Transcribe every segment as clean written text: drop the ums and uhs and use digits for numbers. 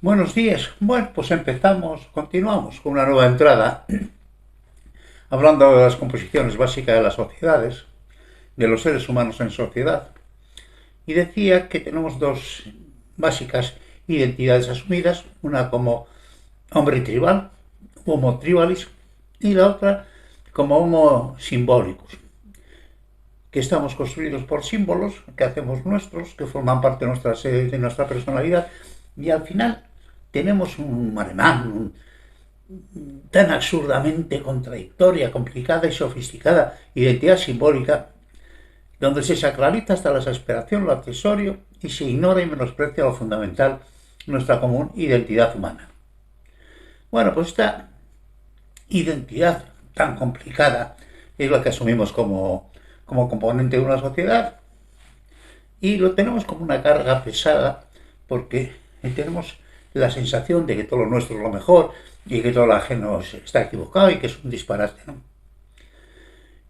Buenos días. Bueno, pues continuamos con una nueva entrada, hablando de las composiciones básicas de las sociedades, de los seres humanos en sociedad. Y decía que tenemos dos básicas identidades asumidas, una como hombre tribal, homo tribalis, y la otra como homo simbólicos, que estamos construidos por símbolos que hacemos nuestros, que forman parte de nuestra personalidad, y al final tenemos un alemán, tan absurdamente contradictoria, complicada y sofisticada identidad simbólica, donde se sacraliza hasta la exasperación lo accesorio y se ignora y menosprecia lo fundamental, nuestra común identidad humana. Bueno, pues esta identidad tan complicada es la que asumimos como componente de una sociedad y lo tenemos como una carga pesada porque tenemos la sensación de que todo lo nuestro es lo mejor y que todo lo ajeno está equivocado y que es un disparate, ¿no?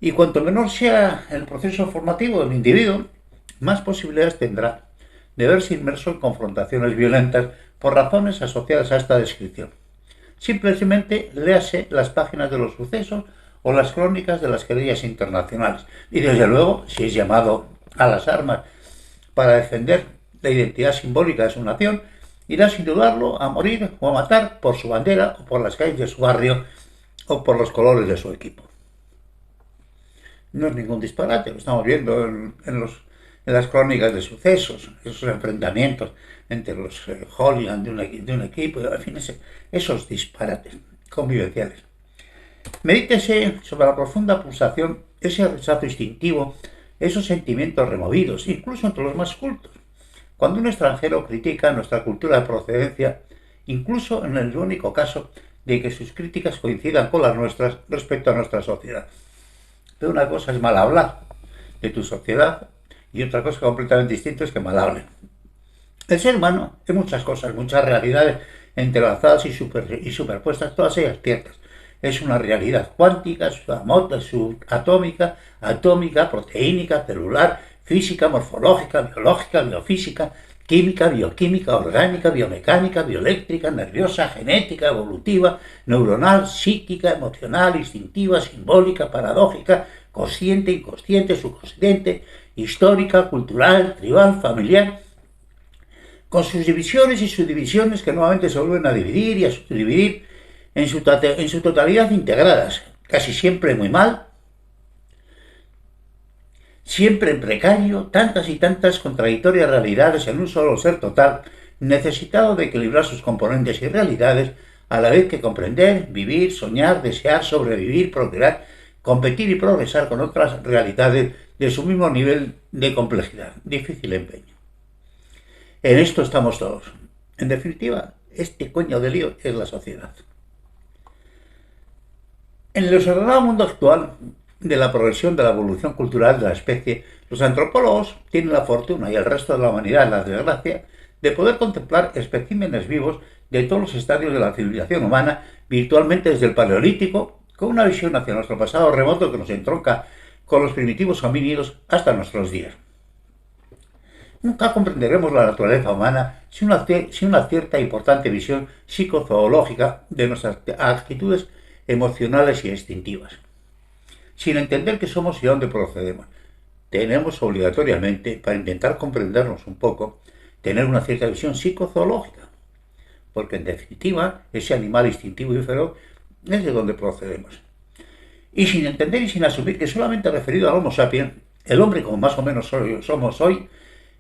Y cuanto menor sea el proceso formativo del individuo, más posibilidades tendrá de verse inmerso en confrontaciones violentas por razones asociadas a esta descripción. Simplemente léase las páginas de los sucesos o las crónicas de las querellas internacionales. Y desde luego, si es llamado a las armas para defender la identidad simbólica de su nación, irá sin dudarlo a morir o a matar por su bandera o por las calles de su barrio o por los colores de su equipo. No es ningún disparate, lo estamos viendo en las crónicas de sucesos, esos enfrentamientos entre los hooligans de un equipo, en fin, esos disparates convivenciales. Medítese sobre la profunda pulsación, ese rechazo instintivo, esos sentimientos removidos, incluso entre los más cultos. Cuando un extranjero critica nuestra cultura de procedencia, incluso en el único caso de que sus críticas coincidan con las nuestras respecto a nuestra sociedad. Pero una cosa es mal hablar de tu sociedad y otra cosa completamente distinta es que mal hablen. El ser humano es muchas cosas, muchas realidades entrelazadas y superpuestas, todas ellas ciertas. Es una realidad cuántica, subatómica, atómica, proteínica, celular, física, morfológica, biológica, biofísica, química, bioquímica, orgánica, biomecánica, bioeléctrica, nerviosa, genética, evolutiva, neuronal, psíquica, emocional, instintiva, simbólica, paradójica, consciente, inconsciente, subconsciente, histórica, cultural, tribal, familiar, con sus divisiones y subdivisiones que nuevamente se vuelven a dividir y a subdividir en su totalidad integradas, casi siempre muy mal, siempre en precario, tantas y tantas contradictorias realidades en un solo ser total, necesitado de equilibrar sus componentes y realidades, a la vez que comprender, vivir, soñar, desear, sobrevivir, procrear, competir y progresar con otras realidades de su mismo nivel de complejidad. Difícil empeño. En esto estamos todos. En definitiva, este coño de lío es la sociedad. En el desordenado mundo actual de la progresión de la evolución cultural de la especie, los antropólogos tienen la fortuna y el resto de la humanidad la desgracia de poder contemplar especímenes vivos de todos los estadios de la civilización humana virtualmente desde el Paleolítico, con una visión hacia nuestro pasado remoto que nos entronca con los primitivos homínidos hasta nuestros días. Nunca comprenderemos la naturaleza humana sin una cierta e importante visión psicozoológica de nuestras actitudes emocionales y instintivas. Sin entender qué somos y a dónde procedemos, tenemos obligatoriamente, para intentar comprendernos un poco, tener una cierta visión psicozoológica, porque en definitiva ese animal instintivo y feroz es de donde procedemos. Y sin entender y sin asumir que solamente referido al Homo sapiens, el hombre como más o menos somos hoy,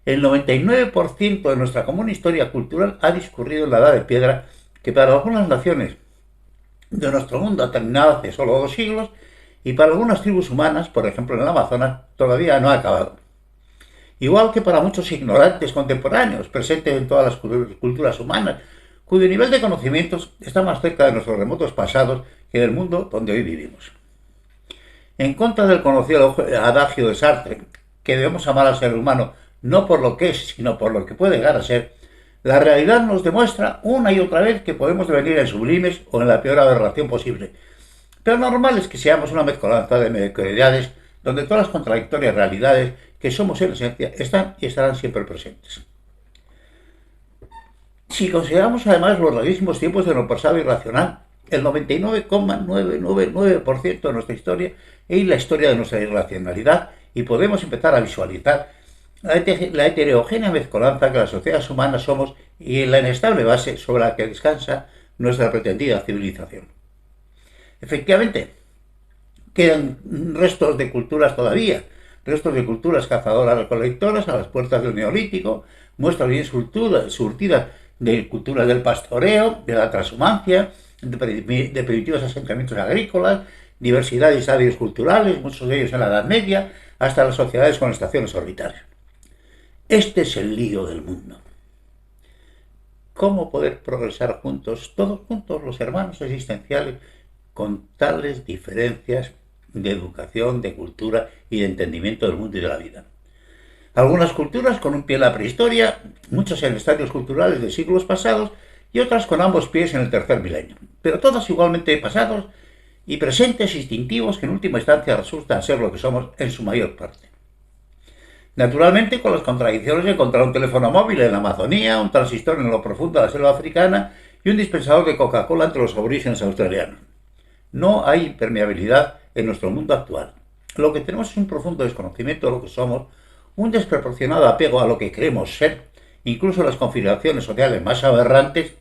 el 99% de nuestra común historia cultural ha discurrido en la Edad de Piedra, que para algunas naciones de nuestro mundo ha terminado hace solo 2 siglos, y para algunas tribus humanas, por ejemplo en el Amazonas, todavía no ha acabado. Igual que para muchos ignorantes contemporáneos presentes en todas las culturas humanas, cuyo nivel de conocimientos está más cerca de nuestros remotos pasados que del mundo donde hoy vivimos. En contra del conocido adagio de Sartre, que debemos amar al ser humano no por lo que es, sino por lo que puede llegar a ser, la realidad nos demuestra una y otra vez que podemos devenir en sublimes o en la peor aberración posible. Pero normal es que seamos una mezcolanza de mediocridades donde todas las contradictorias realidades que somos en esencia están y estarán siempre presentes. Si consideramos además los larguísimos tiempos de lo pasado irracional, el 99,999% de nuestra historia es la historia de nuestra irracionalidad y podemos empezar a visualizar la heterogénea mezcolanza que las sociedades humanas somos y la inestable base sobre la que descansa nuestra pretendida civilización. Efectivamente, quedan restos de culturas todavía, restos de culturas cazadoras-recolectoras a las puertas del Neolítico, muestras bien surtidas de culturas del pastoreo, de la transhumancia, de primitivos asentamientos agrícolas, diversidad de estadios culturales, muchos de ellos en la Edad Media, hasta las sociedades con estaciones orbitales. Este es el lío del mundo. ¿Cómo poder progresar juntos, todos juntos, los hermanos existenciales, con tales diferencias de educación, de cultura y de entendimiento del mundo y de la vida? Algunas culturas con un pie en la prehistoria, muchas en estadios culturales de siglos pasados y otras con ambos pies en el tercer milenio, pero todas igualmente pasados y presentes instintivos que en última instancia resultan ser lo que somos en su mayor parte. Naturalmente, con las contradicciones de encontrar un teléfono móvil en la Amazonía, un transistor en lo profundo de la selva africana y un dispensador de Coca-Cola entre los aborígenes australianos. No hay impermeabilidad en nuestro mundo actual. Lo que tenemos es un profundo desconocimiento de lo que somos, un desproporcionado apego a lo que creemos ser, incluso las configuraciones sociales más aberrantes.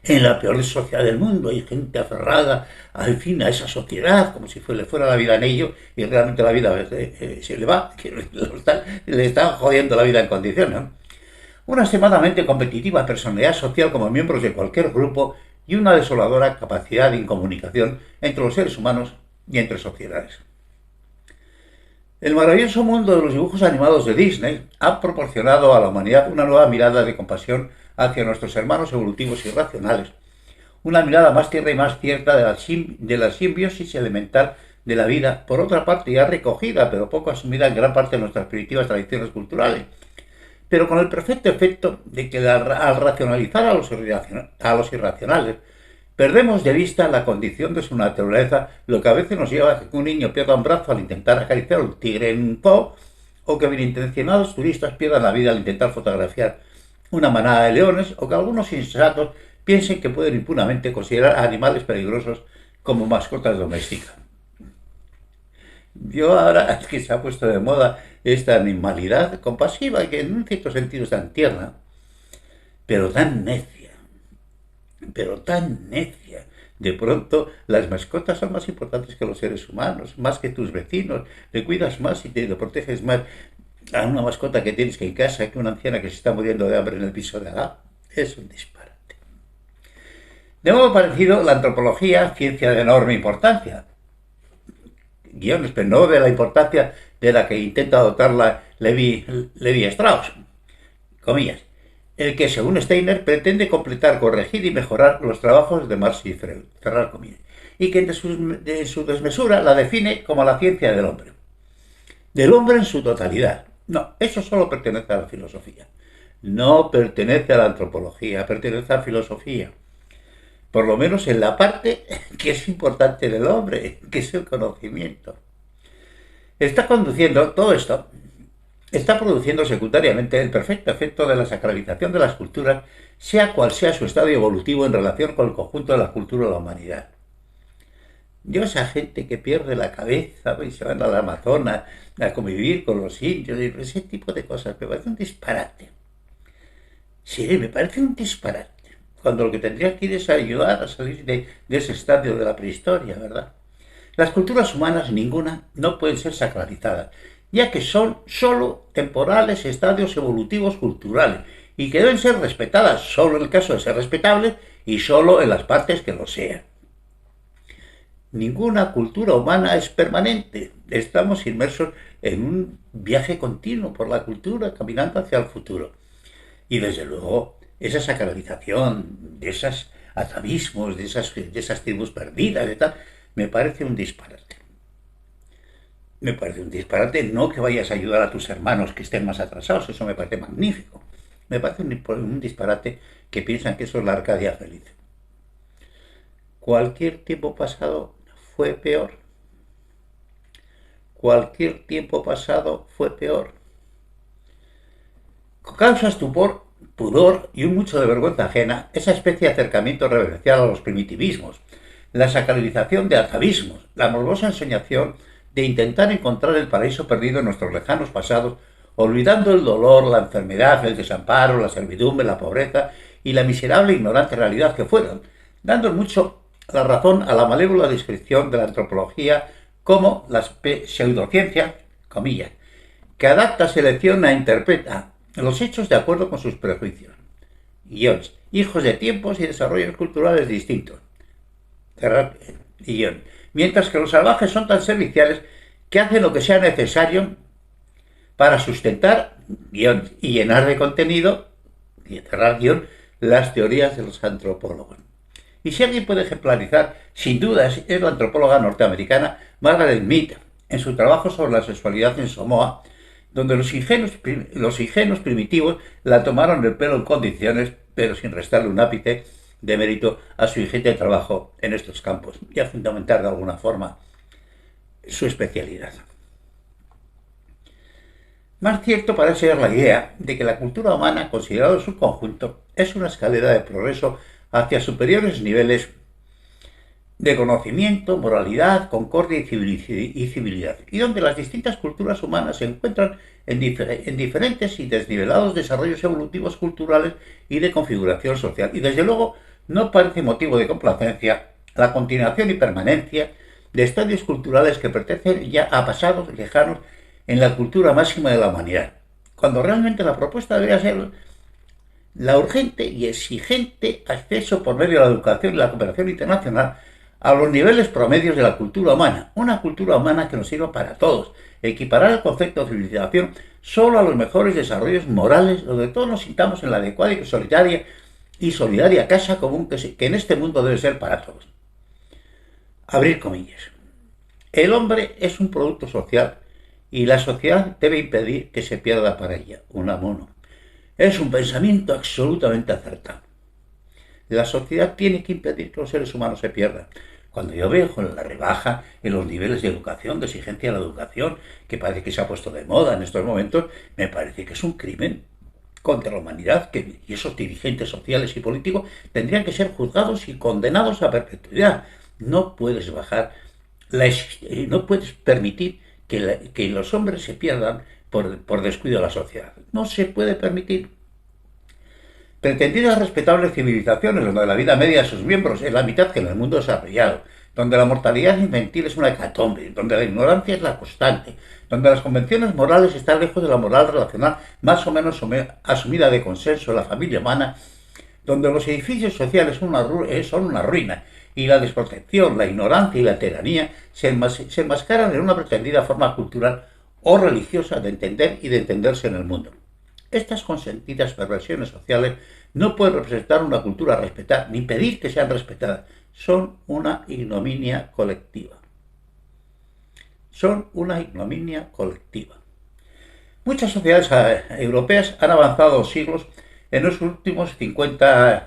En la peor sociedad del mundo hay gente aferrada al fin a esa sociedad, como si le fuera la vida en ello, y realmente la vida se le va, que le está jodiendo la vida en condiciones, ¿no? Una extremadamente competitiva personalidad social como miembros de cualquier grupo y una desoladora capacidad de incomunicación entre los seres humanos y entre sociedades. El maravilloso mundo de los dibujos animados de Disney ha proporcionado a la humanidad una nueva mirada de compasión hacia nuestros hermanos evolutivos y racionales, una mirada más tierna y más cierta de la simbiosis elemental de la vida, por otra parte ya recogida, pero poco asumida en gran parte de nuestras primitivas tradiciones culturales, pero con el perfecto efecto de que al racionalizar a los irracionales, perdemos de vista la condición de su naturaleza, lo que a veces nos lleva a que un niño pierda un brazo al intentar acariciar un tigre en un zoo, o que bienintencionados turistas pierdan la vida al intentar fotografiar una manada de leones, o que algunos insensatos piensen que pueden impunemente considerar a animales peligrosos como mascotas domésticas. Yo ahora es que se ha puesto de moda esta animalidad compasiva, que en un cierto sentido es tan tierna, pero tan necia, pero tan necia. De pronto las mascotas son más importantes que los seres humanos, más que tus vecinos, le cuidas más y te proteges más a una mascota que tienes que en casa que una anciana que se está muriendo de hambre en el piso de al lado. Es un disparate. De modo parecido, la antropología, ciencia de enorme importancia, guiones, pero no de la importancia de la que intenta dotarla Levi Strauss, comillas, el que según Steiner pretende completar, corregir y mejorar los trabajos de Marx y Freud, cerrar comillas, y que de su desmesura la define como la ciencia del hombre en su totalidad. No, eso solo pertenece a la filosofía, no pertenece a la antropología, pertenece a la filosofía, por lo menos en la parte que es importante del hombre, que es el conocimiento. Está conduciendo todo esto, está produciendo secundariamente el perfecto efecto de la sacralización de las culturas, sea cual sea su estado evolutivo en relación con el conjunto de la cultura de la humanidad. Yo, esa gente que pierde la cabeza y se van al Amazonas a convivir con los indios, y ese tipo de cosas, me parece un disparate. Sí, me parece un disparate. Cuando lo que tendría que ir es ayudar a salir de ese estadio de la prehistoria, ¿verdad? Las culturas humanas, ninguna, no pueden ser sacralizadas, ya que son sólo temporales estadios evolutivos culturales y que deben ser respetadas sólo en el caso de ser respetables y sólo en las partes que lo sean. Ninguna cultura humana es permanente. Estamos inmersos en un viaje continuo por la cultura, caminando hacia el futuro. Y desde luego, esa sacralización de esos atavismos, de esas tribus perdidas y tal, me parece un disparate. Me parece un disparate, no que vayas a ayudar a tus hermanos que estén más atrasados, eso me parece magnífico. Me parece un disparate que piensan que eso es la Arcadia feliz. Cualquier tiempo pasado fue peor. Cualquier tiempo pasado fue peor. Causa estupor pudor y un mucho de vergüenza ajena esa especie de acercamiento reverencial a los primitivismos, la sacralización de atavismos, la morbosa ensoñación de intentar encontrar el paraíso perdido en nuestros lejanos pasados, olvidando el dolor, la enfermedad, el desamparo, la servidumbre, la pobreza y la miserable e ignorante realidad que fueron, dando mucho la razón a la malévola descripción de la antropología como la pseudociencia, comillas, que adapta, selecciona e interpreta los hechos de acuerdo con sus prejuicios. Guiones, hijos de tiempos y desarrollos culturales distintos. Guión. Mientras que los salvajes son tan serviciales que hacen lo que sea necesario para sustentar guión, y llenar de contenido y cerrar guión, las teorías de los antropólogos. Y si alguien puede ejemplarizar, sin duda es la antropóloga norteamericana Margaret Mead, en su trabajo sobre la sexualidad en Samoa, donde los ingenuos primitivos la tomaron el pelo en condiciones, pero sin restarle un ápice de mérito a su ingente trabajo en estos campos y a fundamentar de alguna forma su especialidad. Más cierto parece ser la idea de que la cultura humana, considerada en su conjunto, es una escalera de progreso hacia superiores niveles de conocimiento, moralidad, concordia y civilidad, y donde las distintas culturas humanas se encuentran en diferentes y desnivelados desarrollos evolutivos culturales y de configuración social. Y desde luego no parece motivo de complacencia la continuación y permanencia de estadios culturales que pertenecen ya a pasados lejanos en la cultura máxima de la humanidad, cuando realmente la propuesta debería ser la urgente y exigente acceso por medio de la educación y la cooperación internacional a los niveles promedios de la cultura humana, una cultura humana que nos sirva para todos, equiparar el concepto de civilización solo a los mejores desarrollos morales, donde todos nos sintamos en la adecuada y solidaria casa común que en este mundo debe ser para todos. Abrir comillas. El hombre es un producto social y la sociedad debe impedir que se pierda para ella. Unamuno. Es un pensamiento absolutamente acertado. La sociedad tiene que impedir que los seres humanos se pierdan. Cuando yo veo la rebaja en los niveles de educación, de exigencia de la educación, que parece que se ha puesto de moda en estos momentos, me parece que es un crimen contra la humanidad, y esos dirigentes sociales y políticos tendrían que ser juzgados y condenados a perpetuidad. No puedes no puedes permitir que los hombres se pierdan por descuido de la sociedad. No se puede permitir. Pretendidas respetables civilizaciones donde la vida media de sus miembros es la mitad que en el mundo desarrollado, donde la mortalidad infantil es una hecatombe, donde la ignorancia es la constante, donde las convenciones morales están lejos de la moral relacional más o menos asumida de consenso de la familia humana, donde los edificios sociales son una ruina y la desprotección, la ignorancia y la tiranía se enmascaran en una pretendida forma cultural o religiosa de entender y de entenderse en el mundo. Estas consentidas perversiones sociales no pueden representar una cultura a respetar, ni pedir que sean respetadas. Son una ignominia colectiva. Son una ignominia colectiva. Muchas sociedades europeas han avanzado siglos en los últimos 50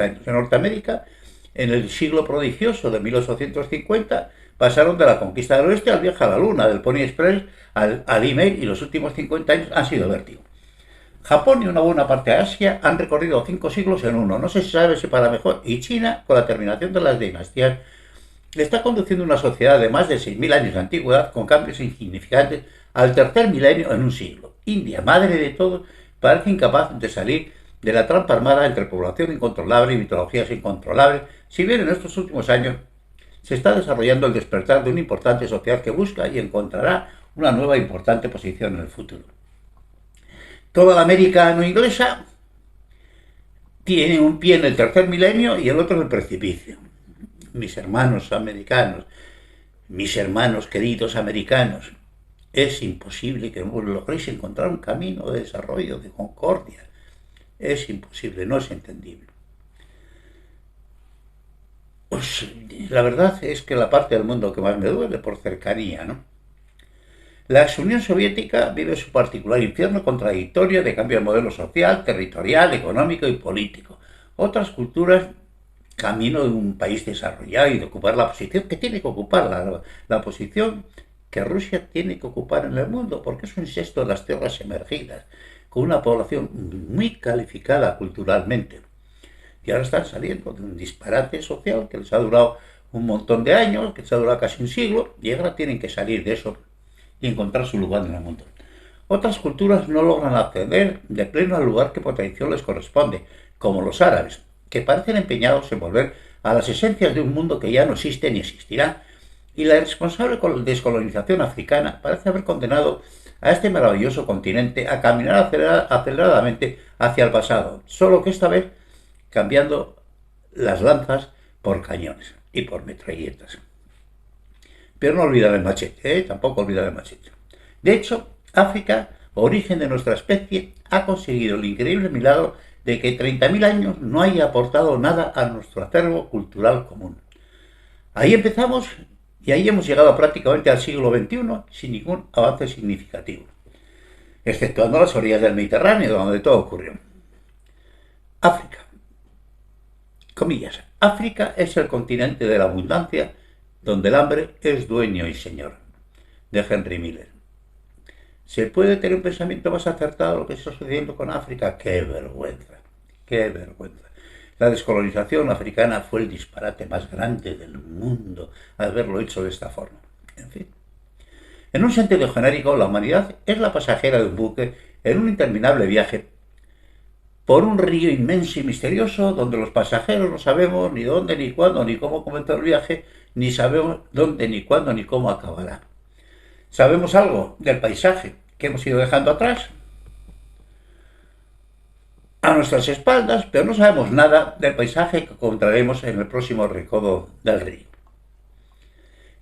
años. En Norteamérica, en el siglo prodigioso de 1850, pasaron de la conquista del oeste al viaje a la luna, del Pony Express al email, y los últimos 50 años han sido vértigo. Japón y una buena parte de Asia han recorrido 5 siglos en uno, no se sabe si para mejor, y China, con la terminación de las dinastías, le está conduciendo una sociedad de más de 6.000 años de antigüedad con cambios insignificantes al tercer milenio en un siglo. India, madre de todos, parece incapaz de salir de la trampa armada entre población incontrolable y mitologías incontrolables, si bien en estos últimos años se está desarrollando el despertar de una importante sociedad que busca y encontrará una nueva importante posición en el futuro. Toda la América no inglesa tiene un pie en el tercer milenio y el otro en el precipicio. Mis hermanos americanos, mis hermanos queridos americanos, es imposible que logréis encontrar un camino de desarrollo, de concordia. Es imposible, no es entendible. Pues la verdad es que la parte del mundo que más me duele por cercanía, ¿no? La ex Unión Soviética vive su particular infierno contradictorio de cambio de modelo social, territorial, económico y político. Otras culturas, camino de un país desarrollado y de ocupar la posición que tiene que ocupar, la posición que Rusia tiene que ocupar en el mundo, porque es un incesto de las tierras emergidas. con una población muy calificada culturalmente. Y ahora están saliendo de un disparate social que les ha durado un montón de años, que les ha durado casi un siglo, y ahora tienen que salir de eso y encontrar su lugar en el mundo. Otras culturas no logran acceder de pleno al lugar que por tradición les corresponde, como los árabes, que parecen empeñados en volver a las esencias de un mundo que ya no existe ni existirá, y la irresponsable descolonización africana parece haber condenado a este maravilloso continente a caminar aceleradamente hacia el pasado, solo que esta vez cambiando las lanzas por cañones y por metralletas. Pero no olvidar el machete, tampoco olvidar el machete. De hecho, África, origen de nuestra especie, ha conseguido el increíble milagro de que 30.000 años no haya aportado nada a nuestro acervo cultural común. Ahí empezamos y ahí hemos llegado prácticamente al siglo XXI sin ningún avance significativo, exceptuando las orillas del Mediterráneo, donde todo ocurrió. África. Comillas. África es el continente de la abundancia, donde el hambre es dueño y señor. De Henry Miller. ¿Se puede tener un pensamiento más acertado de lo que está sucediendo con África? ¡Qué vergüenza! ¡Qué vergüenza! La descolonización africana fue el disparate más grande del mundo al haberlo hecho de esta forma. En fin. En un sentido genérico, la humanidad es la pasajera de un buque en un interminable viaje por un río inmenso y misterioso donde los pasajeros no sabemos ni dónde, ni cuándo, ni cómo comenzó el viaje, ni sabemos dónde, ni cuándo, ni cómo acabará. ¿Sabemos algo del paisaje que hemos ido dejando atrás a nuestras espaldas, pero no sabemos nada del paisaje que encontraremos en el próximo recodo del río?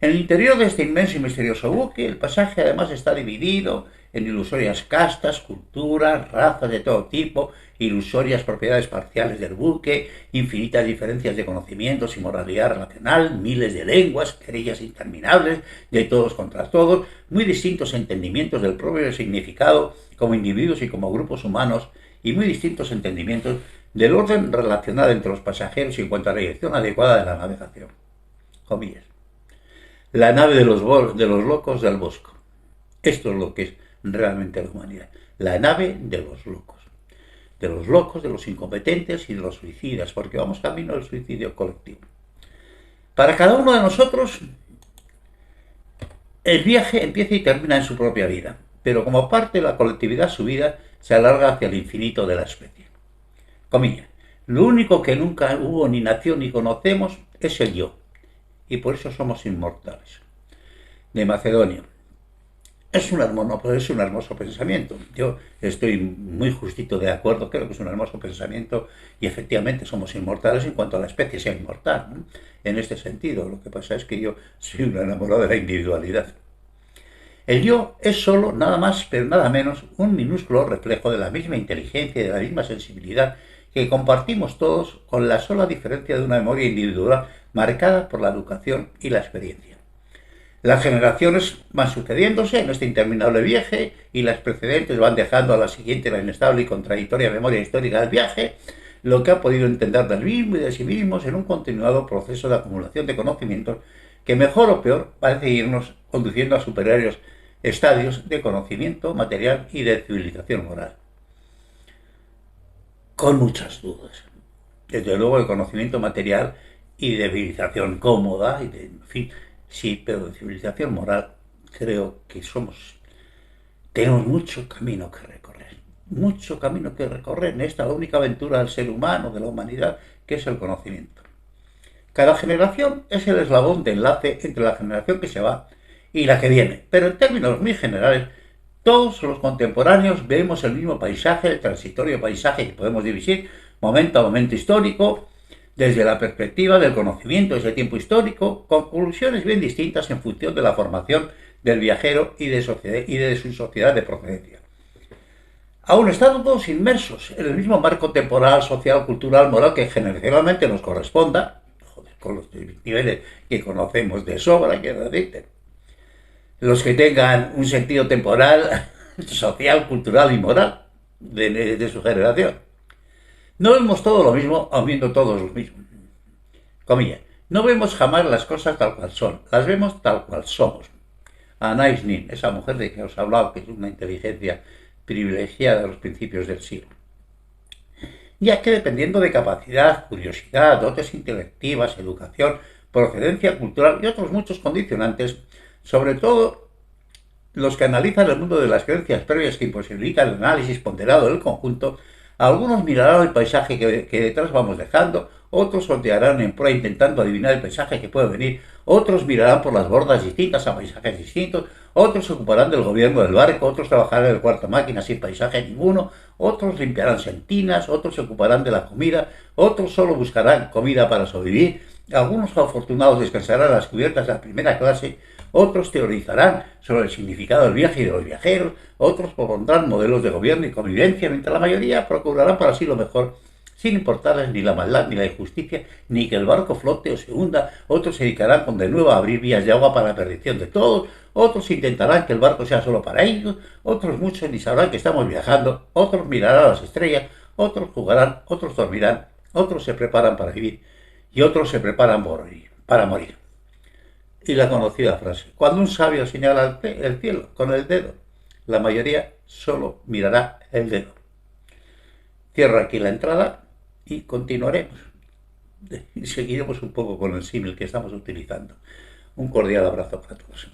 En el interior de este inmenso y misterioso buque, el paisaje además está dividido en ilusorias castas, culturas, razas de todo tipo, ilusorias propiedades parciales del buque, infinitas diferencias de conocimientos y moralidad relacional, miles de lenguas, querellas interminables, de todos contra todos, muy distintos entendimientos del propio significado como individuos y como grupos humanos, y muy distintos entendimientos del orden relacional entre los pasajeros en cuanto a la dirección adecuada de la navegación. Comillas. La nave de los locos del Bosco. Esto es lo que es realmente la humanidad. La nave de los locos. De los locos, de los incompetentes y de los suicidas, porque vamos camino del suicidio colectivo. Para cada uno de nosotros, el viaje empieza y termina en su propia vida, pero como parte de la colectividad su vida se alarga hacia el infinito de la especie. Comilla. Lo único que nunca hubo ni nació ni conocemos es el yo, y por eso somos inmortales. De Macedonio. Es un hermoso pensamiento. Yo estoy muy justito de acuerdo, creo que es un hermoso pensamiento y efectivamente somos inmortales en cuanto a la especie sea inmortal, ¿no? En este sentido, lo que pasa es que yo soy un enamorado de la individualidad. El yo es solo, nada más, pero nada menos, un minúsculo reflejo de la misma inteligencia y de la misma sensibilidad que compartimos todos, con la sola diferencia de una memoria individual marcada por la educación y la experiencia. Las generaciones van sucediéndose en este interminable viaje y las precedentes van dejando a la siguiente la inestable y contradictoria memoria histórica del viaje, lo que ha podido entender del mismo y de sí mismos en un continuado proceso de acumulación de conocimientos que mejor o peor parece irnos conduciendo a superiores estadios de conocimiento material y de civilización moral. Con muchas dudas. Desde luego el conocimiento material y de civilización cómoda, y en fin, sí, pero de civilización moral creo que tenemos mucho camino que recorrer en esta única aventura del ser humano, de la humanidad, que es el conocimiento. Cada generación es el eslabón de enlace entre la generación que se va y la que viene, pero en términos muy generales, todos los contemporáneos vemos el mismo paisaje, el transitorio paisaje que podemos dividir momento a momento histórico, desde la perspectiva del conocimiento de ese tiempo histórico, con conclusiones bien distintas en función de la formación del viajero y de su sociedad de procedencia. Aún estamos todos inmersos en el mismo marco temporal, social, cultural, moral que generacionalmente nos corresponda, con los niveles que conocemos de sobra, quiero decirte. Los que tengan un sentido temporal, social, cultural y moral de su generación. No vemos todo lo mismo, aun viendo todos lo mismo. Comilla. No vemos jamás las cosas tal cual son, las vemos tal cual somos. Anais Nin, esa mujer de que os he hablado, que es una inteligencia privilegiada de los principios del siglo. Ya que dependiendo de capacidad, curiosidad, dotes intelectivas, educación, procedencia cultural y otros muchos condicionantes, sobre todo los que analizan el mundo de las creencias previas que imposibilitan el análisis ponderado del conjunto, algunos mirarán el paisaje que detrás vamos dejando, otros sondearán en proa intentando adivinar el paisaje que puede venir, otros mirarán por las bordas distintas a paisajes distintos, otros se ocuparán del gobierno del barco, otros trabajarán en el cuarto máquina sin paisaje ninguno, otros limpiarán sentinas, otros se ocuparán de la comida, otros solo buscarán comida para sobrevivir, algunos afortunados descansarán a las cubiertas de la primera clase, otros teorizarán sobre el significado del viaje y de los viajeros, otros propondrán modelos de gobierno y convivencia, mientras la mayoría procurarán para sí lo mejor, sin importarles ni la maldad ni la injusticia, ni que el barco flote o se hunda. Otros se dedicarán con de nuevo a abrir vías de agua para la perdición de todos, otros intentarán que el barco sea solo para ellos, otros muchos ni sabrán que estamos viajando, otros mirarán a las estrellas, otros jugarán, otros dormirán, otros se preparan para vivir y otros se preparan para morir. Y la conocida frase: cuando un sabio señala el cielo con el dedo, la mayoría solo mirará el dedo. Cierro aquí la entrada y continuaremos. Y seguiremos un poco con el símil que estamos utilizando. Un cordial abrazo para todos.